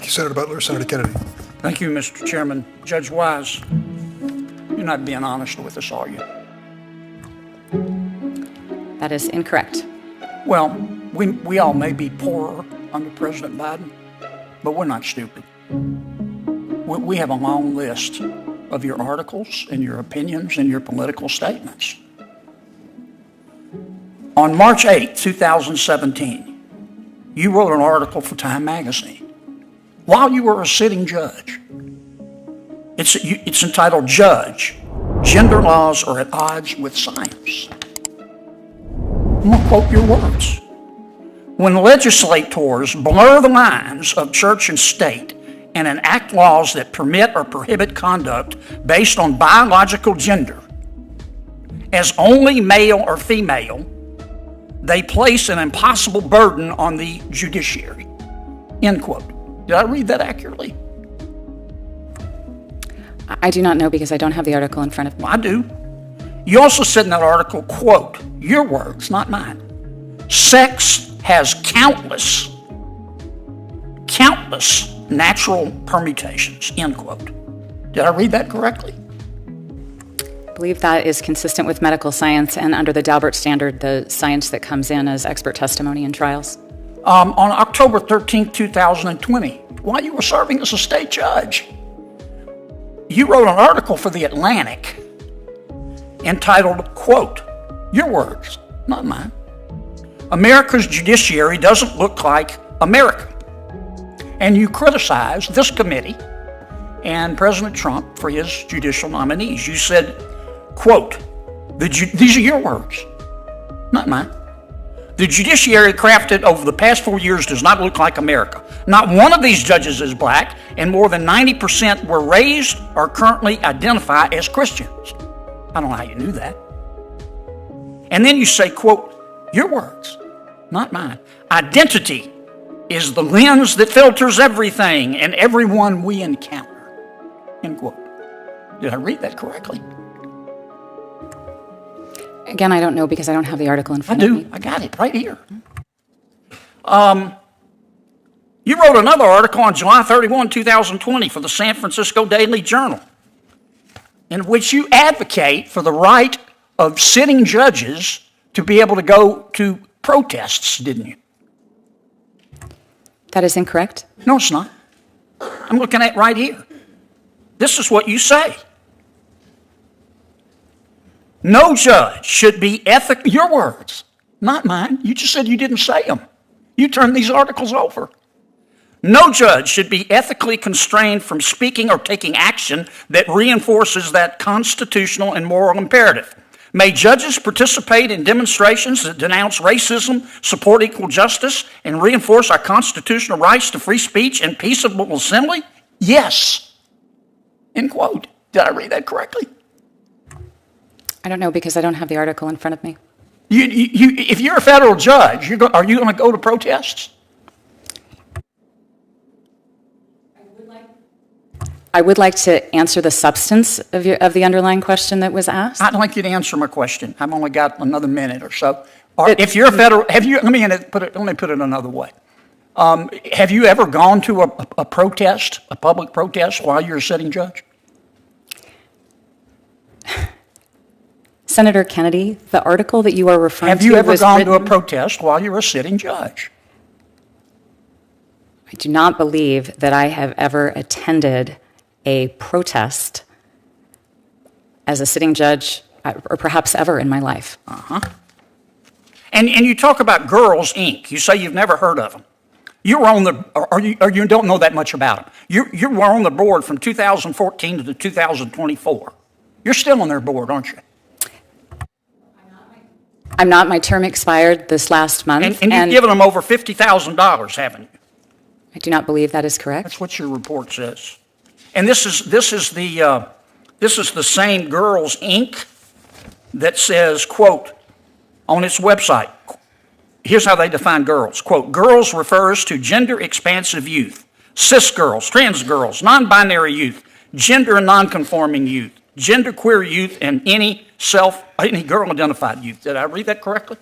you, Senator Butler. Senator Kennedy. Thank you, Mr. Chairman. Judge Wise, you're not being honest with us, are you? That is incorrect. Well, we all may be poorer under President Biden, but we're not stupid. We have a long list of your articles and your opinions and your political statements. On March 8, 2017, you wrote an article for Time magazine while you were a sitting judge. It's entitled, Judge, Gender Laws Are at Odds with Science. I'm going to quote your words. When legislators blur the lines of church and state and enact laws that permit or prohibit conduct based on biological gender as only male or female, they place an impossible burden on the judiciary. End quote. Did I read that accurately? I do not know because I don't have the article in front of me. Well, I do. You also said in that article, quote, your words, not mine, sex has countless natural permutations, end quote. Did I read that correctly? I believe that is consistent with medical science and under the Daubert standard, the science that comes in as expert testimony in trials. On October 13, 2020, while you were serving as a state judge, you wrote an article for The Atlantic entitled, quote, your words, not mine, America's judiciary doesn't look like America. And you criticized this committee and President Trump for his judicial nominees. You said, quote, these are your words, not mine. The judiciary crafted over the past 4 years does not look like America. Not one of these judges is black, and more than 90% were raised or currently identify as Christians. I don't know how you knew that. And then you say, quote, your words, not mine. Identity is the lens that filters everything and everyone we encounter. End quote. Did I read that correctly? Again, I don't know because I don't have the article in front of me. I got it right here. You wrote another article on July 31, 2020 for the San Francisco Daily Journal, in which you advocate for the right of sitting judges to be able to go to protests, didn't you? That is incorrect. No, it's not. I'm looking at it right here. This is what you say. No judge should be ethical. Your words, not mine. You just said you didn't say them. You turned these articles over. No judge should be ethically constrained from speaking or taking action that reinforces that constitutional and moral imperative. May judges participate in demonstrations that denounce racism, support equal justice, and reinforce our constitutional rights to free speech and peaceable assembly? Yes. End quote. Did I read that correctly? I don't know because I don't have the article in front of me. If you're a federal judge, are you going to go to protests? I would like to answer the substance of the underlying question that was asked. I'd like you to answer my question. I've only got another minute or so. If you're a federal, let me put it another way. Have you ever gone to a protest, a public protest, while you're a sitting judge? Senator Kennedy, the article that you are referring to Have you ever gone to a protest while you're a sitting judge? I do not believe that I have ever attended a protest as a sitting judge, or perhaps ever in my life. And you talk about Girls Inc. You say you've never heard of them. You were on the, or you don't know that much about them. You were on the board from 2014 to 2024. You're still on their board, aren't you? I'm not. My term expired this last month. And you've given them over $50,000, haven't you? I do not believe that is correct. That's what your report says. And this is the same Girls Inc. that says, quote, on its website, here's how they define girls. Quote, girls refers to gender-expansive youth, cis girls, trans girls, non-binary youth, gender and non-conforming youth, genderqueer youth, and any girl-identified youth. Did I read that correctly?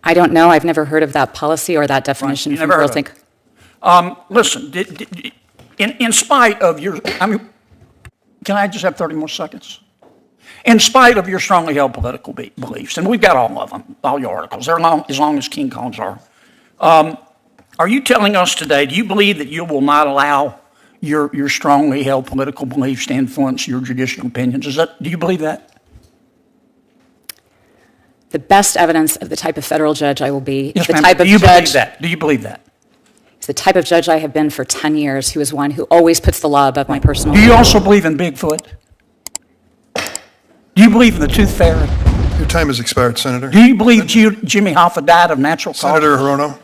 I don't know. I've never heard of that policy or that definition You from never heard World of it. Think. Listen, in spite of your, I mean, can I just have 30 more seconds? In spite of your strongly held political beliefs, and we've got all of them, all your articles, they're as long as King Kong's are you telling us today, do you believe that you will not allow your strongly held political beliefs to influence your judicial opinions? Do you believe that? The best evidence of the type of federal judge I will be Yes, is the ma'am. type of Do you believe judge. that? Do you believe that? It's the type of judge I have been for 10 years, who is one who always puts the law above my personal. Do you also believe in Bigfoot? Do you believe in the tooth fairy? Your time has expired, Senator. Do you believe Jimmy Hoffa died of natural causes? Senator Hirono.